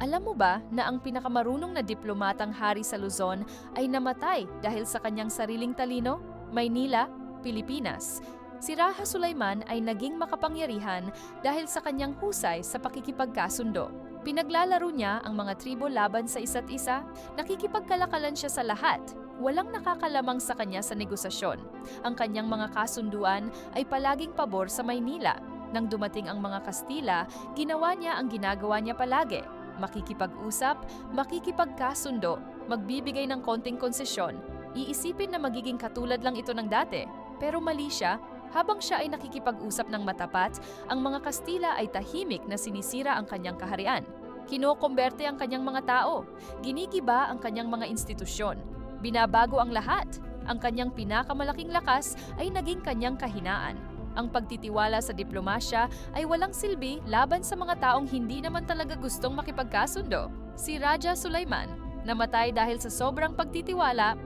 Alam mo ba na ang pinakamarunong na diplomatang hari sa Luzon ay namatay dahil sa kanyang sariling talino? Maynila, Pilipinas. Si Raja Sulaiman ay naging makapangyarihan dahil sa kanyang husay sa pakikipagkasundo. Pinaglalaro niya ang mga tribo laban sa isa't isa, nakikipagkalakalan siya sa lahat. Walang nakakalamang sa kanya sa negosasyon. Ang kanyang mga kasunduan ay palaging pabor sa Maynila. Nang dumating ang mga Kastila, ginawa niya ang ginagawa niya palagi. Makikipag-usap, makikipagkasundo, magbibigay ng konting konsesyon. Iisipin na magiging katulad lang ito ng dati. Pero mali siya. Habang siya ay nakikipag-usap ng matapat, ang mga Kastila ay tahimik na sinisira ang kanyang kaharian. Kinokomberte ang kanyang mga tao. Ginigiba ang kanyang mga institusyon. Binabago ang lahat. Ang kanyang pinakamalaking lakas ay naging kanyang kahinaan. Ang pagtitiwala sa diplomasya ay walang silbi laban sa mga taong hindi naman talaga gustong makipagkasundo. Si Raja Sulaiman namatay dahil sa sobrang pagtitiwala